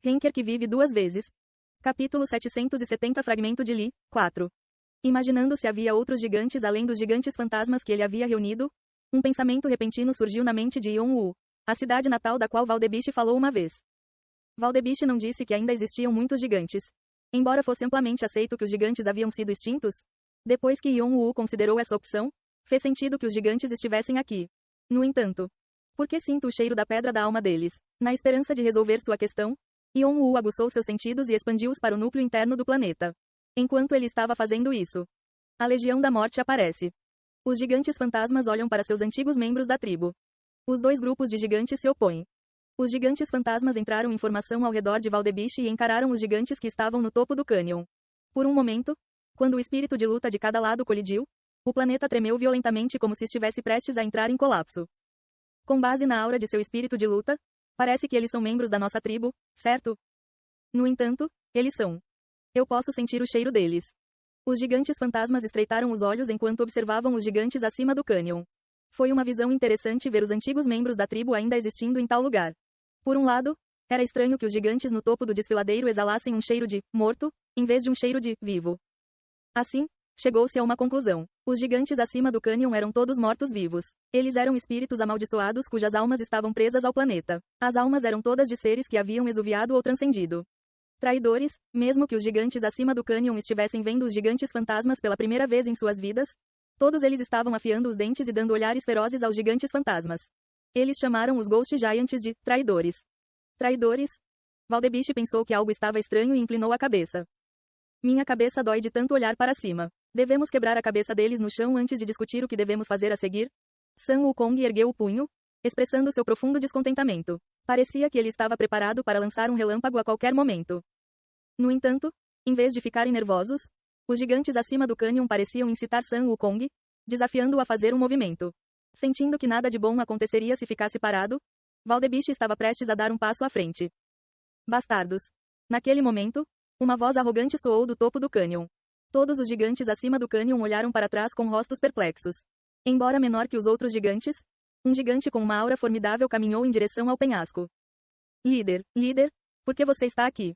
Henker que vive duas vezes. Capítulo 770 Fragmento de Li, 4. Imaginando se havia outros gigantes além dos gigantes fantasmas que ele havia reunido, um pensamento repentino surgiu na mente de Yong-woo, a cidade natal da qual Valdebiche falou uma vez. Valdebiche não disse que ainda existiam muitos gigantes. Embora fosse amplamente aceito que os gigantes haviam sido extintos, depois que Yong-woo considerou essa opção, fez sentido que os gigantes estivessem aqui. No entanto, por que sinto o cheiro da pedra da alma deles? Na esperança de resolver sua questão, Yong-woo aguçou seus sentidos e expandiu-os para o núcleo interno do planeta. Enquanto ele estava fazendo isso, a Legião da Morte aparece. Os gigantes fantasmas olham para seus antigos membros da tribo. Os dois grupos de gigantes se opõem. Os gigantes fantasmas entraram em formação ao redor de Valdebiche e encararam os gigantes que estavam no topo do cânion. Por um momento, quando o espírito de luta de cada lado colidiu, o planeta tremeu violentamente como se estivesse prestes a entrar em colapso. Com base na aura de seu espírito de luta, parece que eles são membros da nossa tribo, certo? No entanto, eles são. Eu posso sentir o cheiro deles. Os gigantes fantasmas estreitaram os olhos enquanto observavam os gigantes acima do cânion. Foi uma visão interessante ver os antigos membros da tribo ainda existindo em tal lugar. Por um lado, era estranho que os gigantes no topo do desfiladeiro exalassem um cheiro de morto, em vez de um cheiro de vivo. Assim, chegou-se a uma conclusão. Os gigantes acima do cânion eram todos mortos-vivos. Eles eram espíritos amaldiçoados cujas almas estavam presas ao planeta. As almas eram todas de seres que haviam exuviado ou transcendido. Traidores, mesmo que os gigantes acima do cânion estivessem vendo os gigantes fantasmas pela primeira vez em suas vidas, todos eles estavam afiando os dentes e dando olhares ferozes aos gigantes fantasmas. Eles chamaram os Ghost Giants de traidores. Traidores? Valdebiche pensou que algo estava estranho e inclinou a cabeça. Minha cabeça dói de tanto olhar para cima. Devemos quebrar a cabeça deles no chão antes de discutir o que devemos fazer a seguir? Sun Wukong ergueu o punho, expressando seu profundo descontentamento. Parecia que ele estava preparado para lançar um relâmpago a qualquer momento. No entanto, em vez de ficarem nervosos, os gigantes acima do cânion pareciam incitar Sun Wukong, desafiando-o a fazer um movimento. Sentindo que nada de bom aconteceria se ficasse parado, Valdebiche estava prestes a dar um passo à frente. Bastardos. Naquele momento, uma voz arrogante soou do topo do cânion. Todos os gigantes acima do cânion olharam para trás com rostos perplexos. Embora menor que os outros gigantes, um gigante com uma aura formidável caminhou em direção ao penhasco. Líder, por que você está aqui?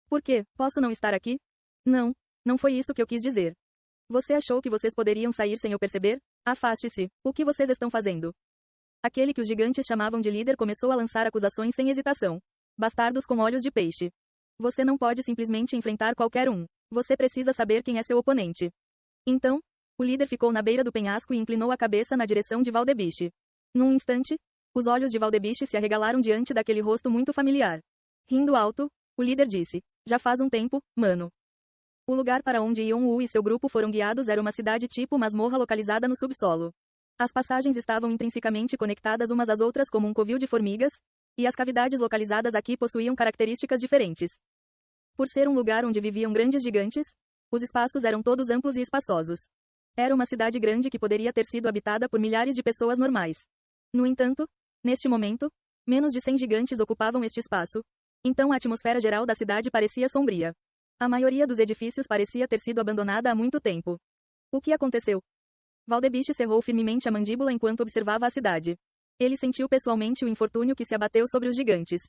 Por quê? Posso não estar aqui? Não, não foi isso que eu quis dizer. Você achou que vocês poderiam sair sem eu perceber? Afaste-se. O que vocês estão fazendo? Aquele que os gigantes chamavam de líder começou a lançar acusações sem hesitação. Bastardos com olhos de peixe. Você não pode simplesmente enfrentar qualquer um. Você precisa saber quem é seu oponente. Então, o líder ficou na beira do penhasco e inclinou a cabeça na direção de Valdebiche. Num instante, os olhos de Valdebiche se arregalaram diante daquele rosto muito familiar. Rindo alto, o líder disse: já faz um tempo, mano. O lugar para onde Yong-woo e seu grupo foram guiados era uma cidade tipo masmorra localizada no subsolo. As passagens estavam intrinsecamente conectadas umas às outras como um covil de formigas, e as cavidades localizadas aqui possuíam características diferentes. Por ser um lugar onde viviam grandes gigantes, os espaços eram todos amplos e espaçosos. Era uma cidade grande que poderia ter sido habitada por milhares de pessoas normais. No entanto, neste momento, menos de 100 gigantes ocupavam este espaço, então a atmosfera geral da cidade parecia sombria. A maioria dos edifícios parecia ter sido abandonada há muito tempo. O que aconteceu? Valdebiche cerrou firmemente a mandíbula enquanto observava a cidade. Ele sentiu pessoalmente o infortúnio que se abateu sobre os gigantes.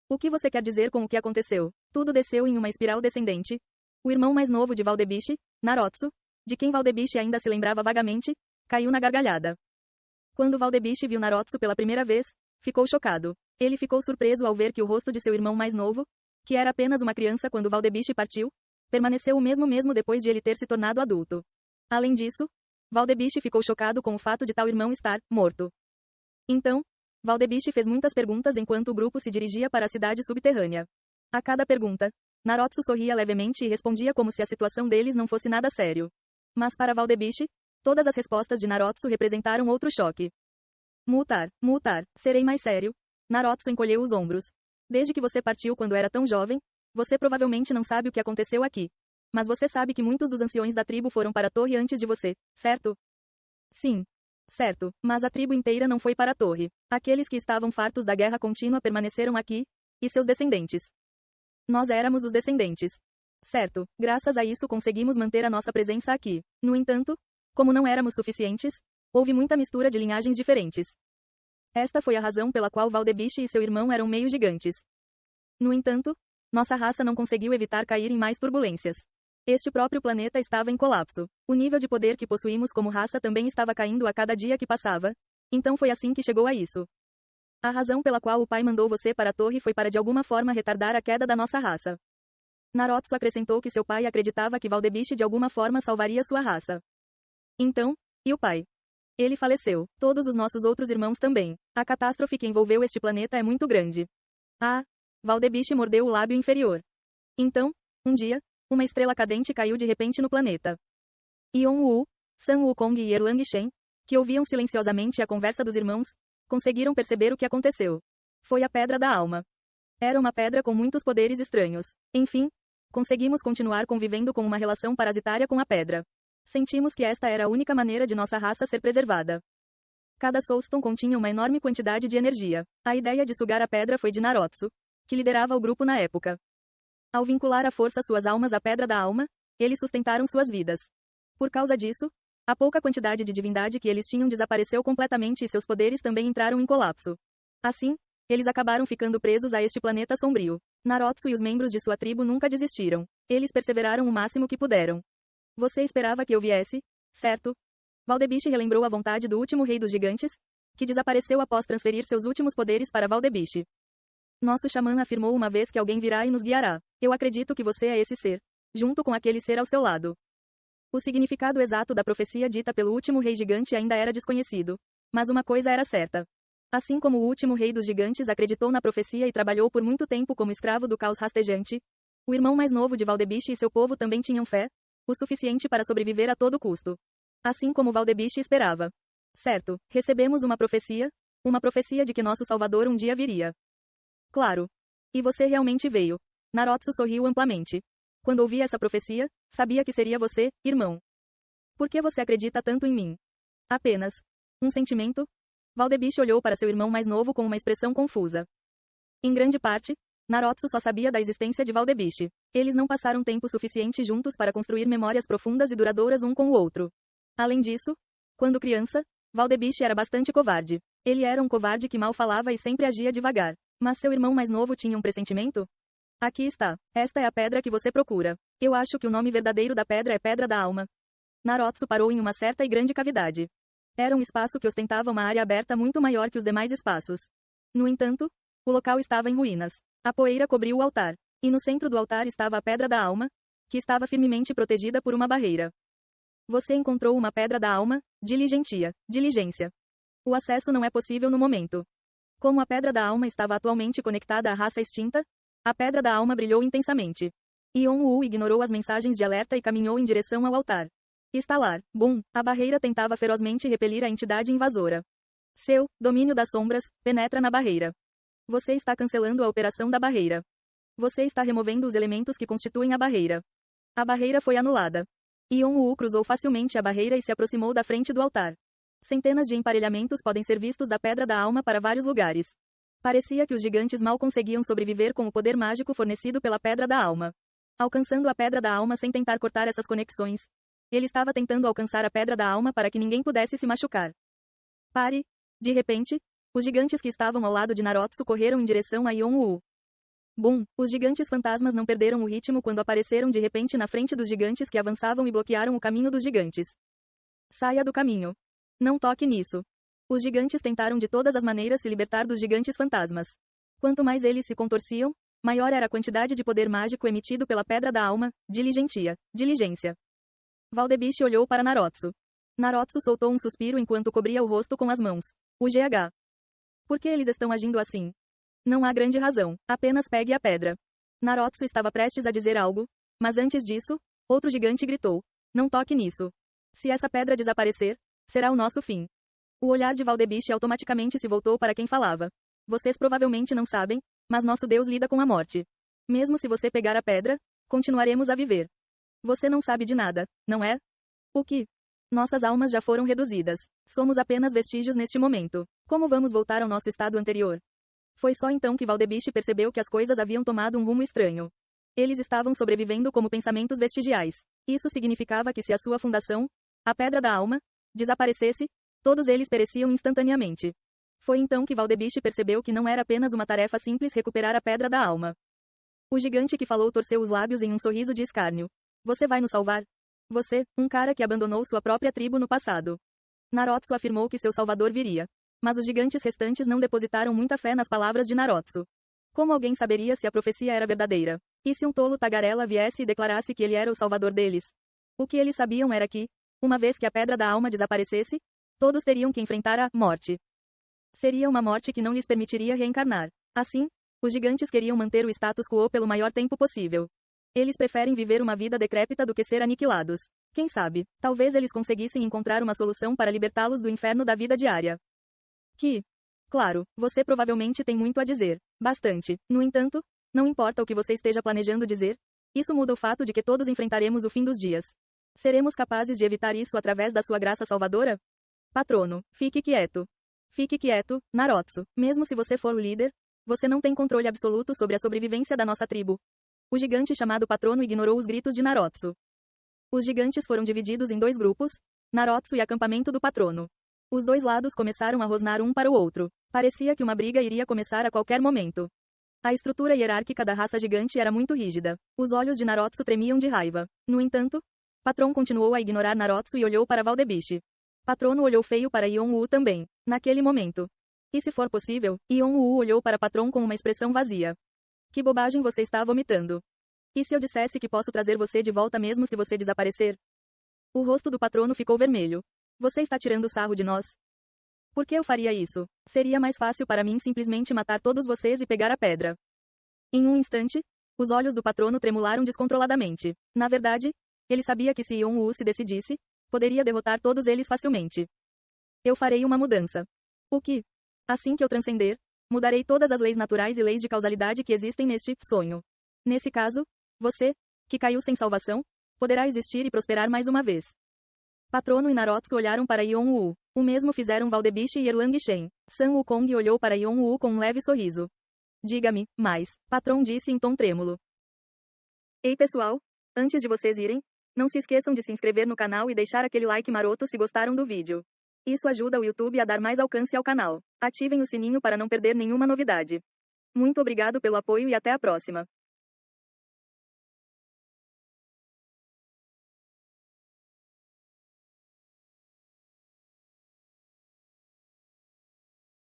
O que você quer dizer com o que aconteceu? Tudo desceu em uma espiral descendente. O irmão mais novo de Valdebiche, Narotsu, de quem Valdebiche ainda se lembrava vagamente, caiu na gargalhada. Quando Valdebiche viu Narotsu pela primeira vez, ficou chocado. Ele ficou surpreso ao ver que o rosto de seu irmão mais novo, que era apenas uma criança quando Valdebiche partiu, permaneceu o mesmo depois de ele ter se tornado adulto. Além disso, Valdebiche ficou chocado com o fato de tal irmão estar morto. Então, Valdebiche fez muitas perguntas enquanto o grupo se dirigia para a cidade subterrânea. A cada pergunta, Narotsu sorria levemente e respondia como se a situação deles não fosse nada sério. Mas para Valdebiche, todas as respostas de Narotsu representaram outro choque. Multar, serei mais sério. Narotsu encolheu os ombros. Desde que você partiu quando era tão jovem, você provavelmente não sabe o que aconteceu aqui. Mas você sabe que muitos dos anciões da tribo foram para a torre antes de você, certo? Sim. Certo, mas a tribo inteira não foi para a torre. Aqueles que estavam fartos da guerra contínua permaneceram aqui, e seus descendentes. Nós éramos os descendentes. Certo, graças a isso conseguimos manter a nossa presença aqui. No entanto, como não éramos suficientes, houve muita mistura de linhagens diferentes. Esta foi a razão pela qual Valdebiche e seu irmão eram meio gigantes. No entanto, Nossa raça não conseguiu evitar cair em mais turbulências. Este próprio planeta estava em colapso. O nível de poder que possuímos como raça também estava caindo a cada dia que passava. Então foi assim que chegou a isso. A razão pela qual o pai mandou você para a torre foi para de alguma forma retardar a queda da nossa raça. Naruto acrescentou que seu pai acreditava que Valdebiche de alguma forma salvaria sua raça. Então, e o pai? Ele faleceu. Todos os nossos outros irmãos também. A catástrofe que envolveu este planeta é muito grande. Ah! Valdebiche mordeu o lábio inferior. Então, um dia, uma estrela cadente caiu de repente no planeta. Yon Wu, Sun Wukong e Erlang Shen, que ouviam silenciosamente a conversa dos irmãos, conseguiram perceber o que aconteceu. Foi a Pedra da Alma. Era uma pedra com muitos poderes estranhos. Enfim, conseguimos continuar convivendo com uma relação parasitária com a pedra. Sentimos que esta era a única maneira de nossa raça ser preservada. Cada Soulstone continha uma enorme quantidade de energia. A ideia de sugar a pedra foi de Naruto, que liderava o grupo na época. Ao vincular à força suas almas à Pedra da Alma, eles sustentaram suas vidas. Por causa disso, a pouca quantidade de divindade que eles tinham desapareceu completamente e seus poderes também entraram em colapso. Assim, eles acabaram ficando presos a este planeta sombrio. Naruto e os membros de sua tribo nunca desistiram. Eles perseveraram o máximo que puderam. Você esperava que eu viesse, certo? Valdebiche relembrou a vontade do último rei dos gigantes, que desapareceu após transferir seus últimos poderes para Valdebiche. Nosso xamã afirmou uma vez que alguém virá e nos guiará. Eu acredito que você é esse ser, junto com aquele ser ao seu lado. O significado exato da profecia dita pelo último rei gigante ainda era desconhecido. Mas uma coisa era certa. Assim como o último rei dos gigantes acreditou na profecia e trabalhou por muito tempo como escravo do caos rastejante, o irmão mais novo de Valdebiche e seu povo também tinham fé, o suficiente para sobreviver a todo custo. Assim como Valdebiche esperava. Certo, recebemos uma profecia de que nosso Salvador um dia viria. Claro. E você realmente veio. Naruto sorriu amplamente. Quando ouvi essa profecia, sabia que seria você, irmão. Por que você acredita tanto em mim? Apenas um sentimento? Valdebiche olhou para seu irmão mais novo com uma expressão confusa. Em grande parte, Naruto só sabia da existência de Valdebiche. Eles não passaram tempo suficiente juntos para construir memórias profundas e duradouras um com o outro. Além disso, quando criança, Valdebiche era bastante covarde. Ele era um covarde que mal falava e sempre agia devagar. Mas seu irmão mais novo tinha um pressentimento? Aqui está. Esta é a pedra que você procura. Eu acho que o nome verdadeiro da pedra é Pedra da Alma. Naruto parou em uma certa e grande cavidade. Era um espaço que ostentava uma área aberta muito maior que os demais espaços. No entanto, o local estava em ruínas. A poeira cobriu o altar. E no centro do altar estava a Pedra da Alma, que estava firmemente protegida por uma barreira. Você encontrou uma Pedra da Alma? Diligência. O acesso não é possível no momento. Como a Pedra da Alma estava atualmente conectada à raça extinta, a Pedra da Alma brilhou intensamente. Yon Wu ignorou as mensagens de alerta e caminhou em direção ao altar. Estalar. Bum! A barreira tentava ferozmente repelir a entidade invasora. Seu domínio das sombras penetra na barreira. Você está cancelando a operação da barreira. Você está removendo os elementos que constituem a barreira. A barreira foi anulada. Yon Wu cruzou facilmente a barreira e se aproximou da frente do altar. Centenas de emparelhamentos podem ser vistos da Pedra da Alma para vários lugares. Parecia que os gigantes mal conseguiam sobreviver com o poder mágico fornecido pela Pedra da Alma. Alcançando a Pedra da Alma sem tentar cortar essas conexões. Ele estava tentando alcançar a Pedra da Alma para que ninguém pudesse se machucar. Pare! De repente, os gigantes que estavam ao lado de Naruto correram em direção a Yon Wu. Bum! Os gigantes fantasmas não perderam o ritmo quando apareceram de repente na frente dos gigantes que avançavam e bloquearam o caminho dos gigantes. Saia do caminho. Não toque nisso. Os gigantes tentaram de todas as maneiras se libertar dos gigantes fantasmas. Quanto mais eles se contorciam, maior era a quantidade de poder mágico emitido pela Pedra da Alma. Diligência. Valdebiche olhou para Naruto. Naruto soltou um suspiro enquanto cobria o rosto com as mãos. O GH. Por que eles estão agindo assim? Não há grande razão. Apenas pegue a pedra. Naruto estava prestes a dizer algo, mas antes disso, outro gigante gritou. Não toque nisso. Se essa pedra desaparecer, será o nosso fim. O olhar de Valdebiche automaticamente se voltou para quem falava. Vocês provavelmente não sabem, mas nosso Deus lida com a morte. Mesmo se você pegar a pedra, continuaremos a viver. Você não sabe de nada, não é? O que? Nossas almas já foram reduzidas. Somos apenas vestígios neste momento. Como vamos voltar ao nosso estado anterior? Foi só então que Valdebiche percebeu que as coisas haviam tomado um rumo estranho. Eles estavam sobrevivendo como pensamentos vestigiais. Isso significava que se a sua fundação, a Pedra da Alma, desaparecesse, todos eles pereciam instantaneamente. Foi então que Valdebiche percebeu que não era apenas uma tarefa simples recuperar a Pedra da Alma. O gigante que falou torceu os lábios em um sorriso de escárnio. Você vai nos salvar? Você, um cara que abandonou sua própria tribo no passado. Naruto afirmou que seu salvador viria. Mas os gigantes restantes não depositaram muita fé nas palavras de Naruto. Como alguém saberia se a profecia era verdadeira? E se um tolo tagarela viesse e declarasse que ele era o salvador deles? O que eles sabiam era que, uma vez que a pedra da alma desaparecesse, todos teriam que enfrentar a morte. Seria uma morte que não lhes permitiria reencarnar. Assim, os gigantes queriam manter o status quo pelo maior tempo possível. Eles preferem viver uma vida decrépita do que ser aniquilados. Quem sabe, talvez eles conseguissem encontrar uma solução para libertá-los do inferno da vida diária. Claro, você provavelmente tem muito a dizer. Bastante. No entanto, não importa o que você esteja planejando dizer, isso muda o fato de que todos enfrentaremos o fim dos dias. Seremos capazes de evitar isso através da sua graça salvadora? Patrono, fique quieto. Fique quieto, Naruto. Mesmo se você for o líder, você não tem controle absoluto sobre a sobrevivência da nossa tribo. O gigante chamado Patrono ignorou os gritos de Naruto. Os gigantes foram divididos em dois grupos, Naruto e acampamento do Patrono. Os dois lados começaram a rosnar um para o outro. Parecia que uma briga iria começar a qualquer momento. A estrutura hierárquica da raça gigante era muito rígida. Os olhos de Naruto tremiam de raiva. No entanto, Patron continuou a ignorar Naruto e olhou para Valdebiche. Patrono olhou feio para Yon-Woo também. Naquele momento. E se for possível, Yon-Woo olhou para Patron com uma expressão vazia. Que bobagem você está vomitando? E se eu dissesse que posso trazer você de volta mesmo se você desaparecer? O rosto do patrono ficou vermelho. Você está tirando sarro de nós? Por que eu faria isso? Seria mais fácil para mim simplesmente matar todos vocês e pegar a pedra. Em um instante, os olhos do patrono tremularam descontroladamente. Na verdade, ele sabia que se Yon-Woo se decidisse, poderia derrotar todos eles facilmente. Eu farei uma mudança. O que? Assim que eu transcender, mudarei todas as leis naturais e leis de causalidade que existem neste sonho. Nesse caso, você, que caiu sem salvação, poderá existir e prosperar mais uma vez. Patrono e Naruto olharam para Yon-Woo. O mesmo fizeram Valdebiche e Erlang Shen. Sun Wukong olhou para Yon-Woo com um leve sorriso. Diga-me, mais, Patron disse em tom trêmulo. Ei pessoal, antes de vocês irem, não se esqueçam de se inscrever no canal e deixar aquele like maroto se gostaram do vídeo. Isso ajuda o YouTube a dar mais alcance ao canal. Ativem o sininho para não perder nenhuma novidade. Muito obrigado pelo apoio e até a próxima.